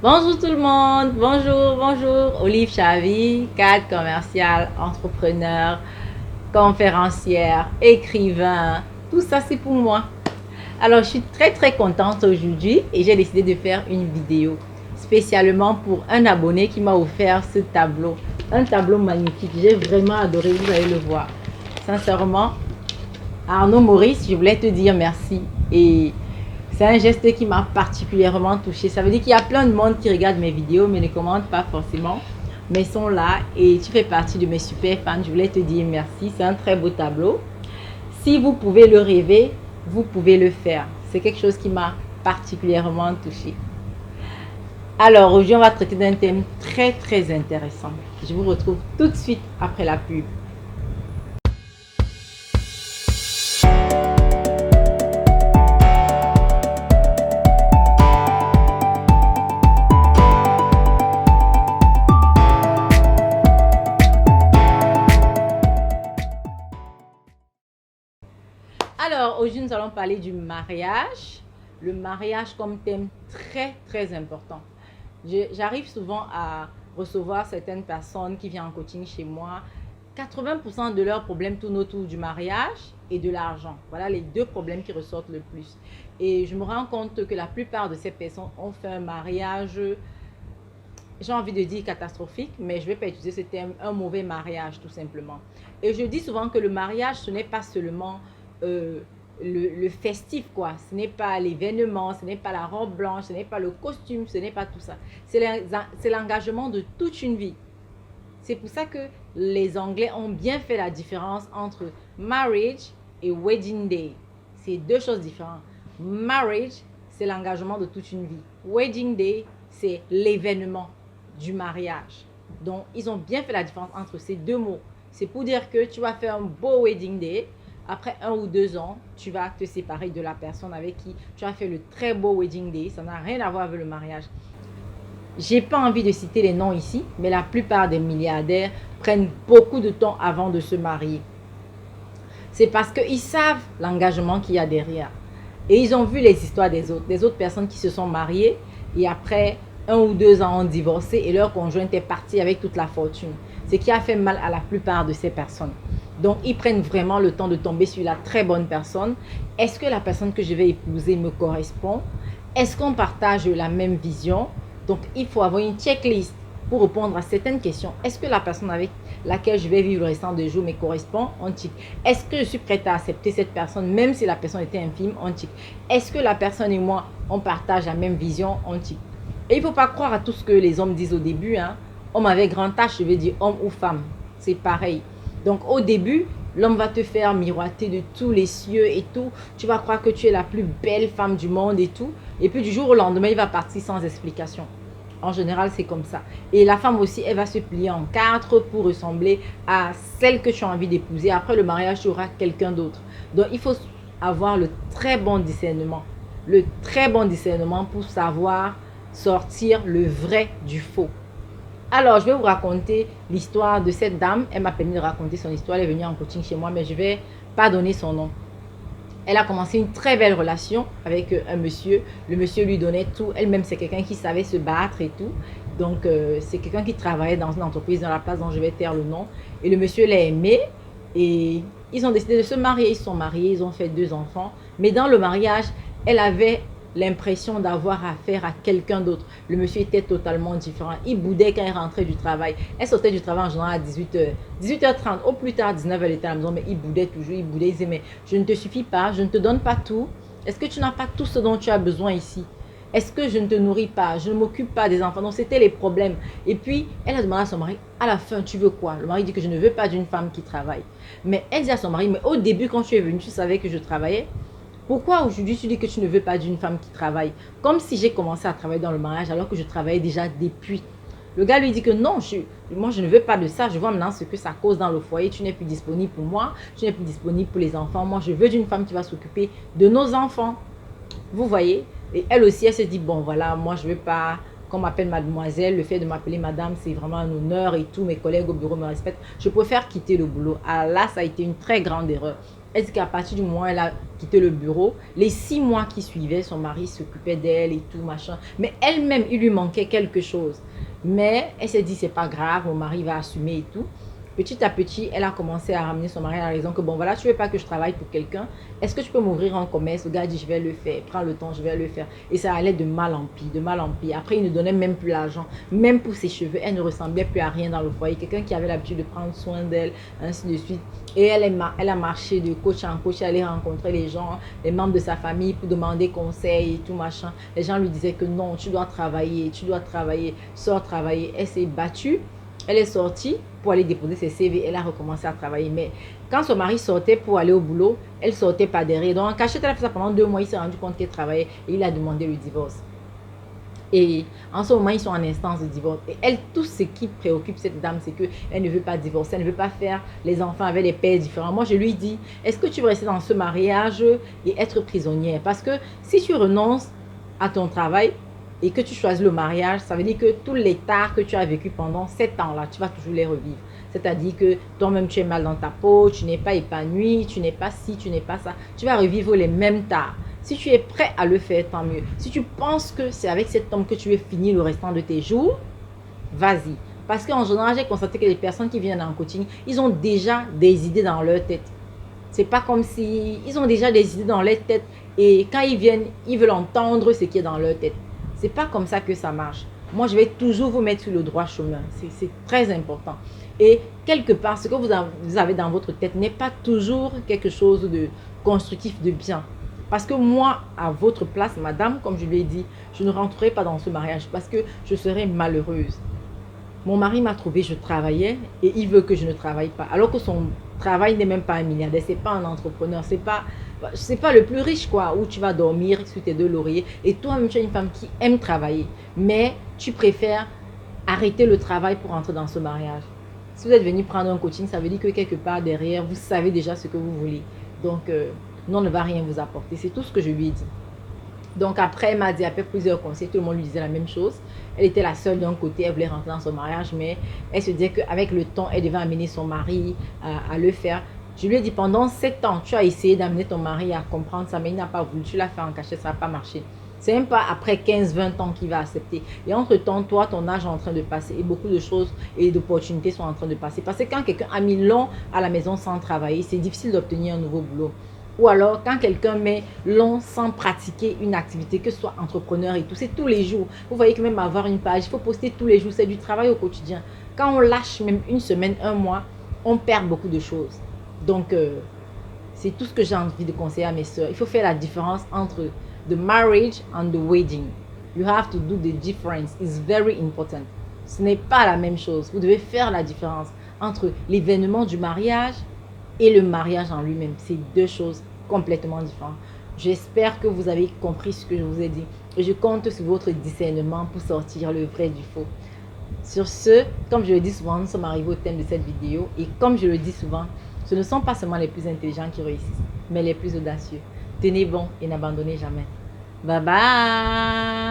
Bonjour tout le monde, bonjour, Olive Chavy, cadre commercial, entrepreneur, conférencière, écrivain, tout ça c'est pour moi. Alors je suis très contente aujourd'hui et j'ai décidé de faire une vidéo spécialement pour un abonné qui m'a offert ce tableau. Un tableau magnifique, j'ai vraiment adoré, vous allez le voir. Sincèrement, Arnaud Maurice, je voulais te dire merci et c'est un geste qui m'a particulièrement touchée. Ça veut dire qu'il y a plein de monde qui regarde mes vidéos mais ne commente pas forcément, mais sont là et tu fais partie de mes super fans. Je voulais te dire merci, c'est un très beau tableau. Si vous pouvez le rêver, vous pouvez le faire. C'est quelque chose qui m'a particulièrement touchée. Alors aujourd'hui, on va traiter d'un thème très intéressant. Je vous retrouve tout de suite après la pub. Alors aujourd'hui, nous allons parler du mariage. Le mariage comme thème très important. J'arrive souvent à recevoir certaines personnes qui viennent en coaching chez moi. 80% de leurs problèmes tournent autour du mariage et de l'argent. Voilà les deux problèmes qui ressortent le plus. Et je me rends compte que la plupart de ces personnes ont fait un mariage, j'ai envie de dire catastrophique, mais je ne vais pas utiliser ce terme, un mauvais mariage tout simplement. Et je dis souvent que le mariage, ce n'est pas seulement le festif, quoi. Ce n'est pas l'événement, ce n'est pas la robe blanche, ce n'est pas le costume, ce n'est pas tout ça. C'est l'engagement de toute une vie. C'est pour ça que les Anglais ont bien fait la différence entre marriage et wedding day. C'est deux choses différentes. Marriage, c'est l'engagement de toute une vie. Wedding day, c'est l'événement du mariage. Donc, ils ont bien fait la différence entre ces deux mots. C'est pour dire que tu vas faire un beau wedding day. Après 1 ou 2 ans, tu vas te séparer de la personne avec qui tu as fait le très beau wedding day. Ça n'a rien à voir avec le mariage. J'ai pas envie de citer les noms ici, mais la plupart des milliardaires prennent beaucoup de temps avant de se marier. C'est parce qu'ils savent l'engagement qu'il y a derrière. Et ils ont vu les histoires des autres personnes qui se sont mariées et après 1 ou 2 ans ont divorcé et leur conjoint est parti avec toute la fortune. Ce qui a fait mal à la plupart de ces personnes. Donc, ils prennent vraiment le temps de tomber sur la très bonne personne. Est-ce que la personne que je vais épouser me correspond? Est-ce qu'on partage la même vision? Donc, il faut avoir une checklist pour répondre à certaines questions. Est-ce que la personne avec laquelle je vais vivre le restant des jours me correspond? On tique. Est-ce que je suis prête à accepter cette personne, même si la personne était infime? On tique. Est-ce que la personne et moi, on partage la même vision? On tique. Et il ne faut pas croire à tout ce que les hommes disent au début. Homme avec grand H, je veux dire homme ou femme. C'est pareil. Donc au début, l'homme va te faire miroiter de tous les cieux et tout. Tu vas croire que tu es la plus belle femme du monde et tout. Et puis du jour au lendemain, il va partir sans explication. En général, c'est comme ça. Et la femme aussi, elle va se plier en 4 pour ressembler à celle que tu as envie d'épouser. Après le mariage, tu auras quelqu'un d'autre. Donc il faut avoir le très bon discernement. Le très bon discernement pour savoir sortir le vrai du faux. Alors, je vais vous raconter l'histoire de cette dame. Elle m'a permis de raconter son histoire. Elle est venue en coaching chez moi, mais je ne vais pas donner son nom. Elle a commencé une très belle relation avec un monsieur. Le monsieur lui donnait tout. Elle-même, c'est quelqu'un qui savait se battre et tout. Donc, c'est quelqu'un qui travaillait dans une entreprise dans la place dont je vais taire le nom. Et le monsieur l'a aimé. Et ils ont décidé de se marier. Ils se sont mariés. Ils ont fait 2 enfants. Mais dans le mariage, elle avait l'impression d'avoir affaire à quelqu'un d'autre. Le monsieur était totalement différent. Il boudait quand il rentrait du travail. Elle sortait du travail en général à 18h. 18h30, au plus tard 19h, elle était à la maison, mais il boudait toujours, il boudait. Il disait, mais je ne te suffis pas, je ne te donne pas tout. Est-ce que tu n'as pas tout ce dont tu as besoin ici? Est-ce que je ne te nourris pas? Je ne m'occupe pas des enfants. Donc, c'était les problèmes. Et puis, elle a demandé à son mari, à la fin, tu veux quoi? Le mari dit que je ne veux pas d'une femme qui travaille. Mais elle dit à son mari, mais au début, quand tu es venu, tu savais que je travaillais. Pourquoi aujourd'hui tu dis que tu ne veux pas d'une femme qui travaille? Comme si j'ai commencé à travailler dans le mariage alors que je travaillais déjà depuis. Le gars lui dit que non, moi je ne veux pas de ça. Je vois maintenant ce que ça cause dans le foyer. Tu n'es plus disponible pour moi. Tu n'es plus disponible pour les enfants. Moi je veux d'une femme qui va s'occuper de nos enfants. Vous voyez? Et elle aussi, elle se dit, bon voilà, moi je ne veux pas qu'on m'appelle mademoiselle. Le fait de m'appeler madame, c'est vraiment un honneur et tous mes collègues au bureau me respectent. Je préfère quitter le boulot. Ah là, ça a été une très grande erreur. Elle dit qu'à partir du moment où elle a quitté le bureau, les 6 mois qui suivaient, son mari s'occupait d'elle et tout, machin. Mais elle-même, il lui manquait quelque chose. Mais elle s'est dit, c'est pas grave, mon mari va assumer et tout. Petit à petit, elle a commencé à ramener son mari à la raison que bon, voilà, tu veux pas que je travaille pour quelqu'un. Est-ce que tu peux m'ouvrir un commerce? Le gars dit, je vais le faire. Prends le temps, je vais le faire. Et ça allait de mal en pire, de mal en pire. Après, il ne donnait même plus l'argent. Même pour ses cheveux, elle ne ressemblait plus à rien dans le foyer. Quelqu'un qui avait l'habitude de prendre soin d'elle, ainsi de suite. Et elle a marché de coach en coach, elle allait rencontrer les gens, les membres de sa famille pour demander conseil et tout machin. Les gens lui disaient que non, tu dois travailler, sors travailler. Elle s'est battue. Elle est sortie pour aller déposer ses CV. Elle a recommencé à travailler. Mais quand son mari sortait pour aller au boulot, elle sortait pas derrière. Donc en cachette, elle a fait ça pendant 2 mois. Il s'est rendu compte qu'elle travaillait et il a demandé le divorce. Et en ce moment, ils sont en instance de divorce. Et elle, tout ce qui préoccupe cette dame, c'est qu'elle ne veut pas divorcer, elle ne veut pas faire les enfants avec les pères différents. Moi, je lui dis, est-ce que tu veux rester dans ce mariage et être prisonnière? Parce que si tu renonces à ton travail et que tu choisis le mariage, ça veut dire que tous les tares que tu as vécu pendant 7 ans-là, tu vas toujours les revivre. C'est-à-dire que toi-même, tu es mal dans ta peau, tu n'es pas épanoui, tu n'es pas ci, tu n'es pas ça. Tu vas revivre les mêmes tares. Si tu es prêt à le faire, tant mieux. Si tu penses que c'est avec cet homme que tu veux finir le restant de tes jours, vas-y. Parce qu'en général, j'ai constaté que les personnes qui viennent en coaching, ils ont déjà des idées dans leur tête. C'est pas comme si ils ont déjà des idées dans leur tête et quand ils viennent, ils veulent entendre ce qui est dans leur tête. C'est pas comme ça que ça marche. Moi, je vais toujours vous mettre sur le droit chemin. C'est très important. Et quelque part, ce que vous avez dans votre tête n'est pas toujours quelque chose de constructif, de bien. Parce que moi, à votre place, madame, comme je lui ai dit, je ne rentrerai pas dans ce mariage parce que je serais malheureuse. Mon mari m'a trouvé, je travaillais et il veut que je ne travaille pas. Alors que son travail n'est même pas un milliardaire, c'est pas un entrepreneur, c'est pas le plus riche quoi, où tu vas dormir sur tes 2 lauriers. Et toi-même, tu es une femme qui aime travailler, mais tu préfères arrêter le travail pour entrer dans ce mariage. Si vous êtes venu prendre un coaching, ça veut dire que quelque part derrière, vous savez déjà ce que vous voulez. Donc, non, ne va rien vous apporter. C'est tout ce que je lui ai dit. Donc après, elle m'a dit, après plusieurs conseils, tout le monde lui disait la même chose. Elle était la seule d'un côté, elle voulait rentrer dans son mariage, mais elle se disait qu'avec le temps, elle devait amener son mari à le faire. Je lui ai dit, pendant 7 ans, tu as essayé d'amener ton mari à comprendre ça, mais il n'a pas voulu. Tu l'as fait en cachette, ça n'a pas marché. C'est même pas après 15-20 ans qu'il va accepter. Et entre-temps, toi, ton âge est en train de passer et beaucoup de choses et d'opportunités sont en train de passer. Parce que quand quelqu'un a mis long à la maison sans travailler, c'est difficile d'obtenir un nouveau boulot. Ou alors, quand quelqu'un met long sans pratiquer une activité, que ce soit entrepreneur et tout, c'est tous les jours. Vous voyez que même avoir une page, il faut poster tous les jours, c'est du travail au quotidien. Quand on lâche même une semaine, un mois, on perd beaucoup de choses. Donc, c'est tout ce que j'ai envie de conseiller à mes soeurs. Il faut faire la différence entre the marriage and the wedding. You have to do the difference. It's very important. Ce n'est pas la même chose. Vous devez faire la différence entre l'événement du mariage et le mariage en lui-même. C'est 2 choses complètement différentes. J'espère que vous avez compris ce que je vous ai dit. Et je compte sur votre discernement pour sortir le vrai du faux. Sur ce, comme je le dis souvent, nous sommes arrivés au thème de cette vidéo. Et comme je le dis souvent, ce ne sont pas seulement les plus intelligents qui réussissent, mais les plus audacieux. Tenez bon et n'abandonnez jamais. Bye bye!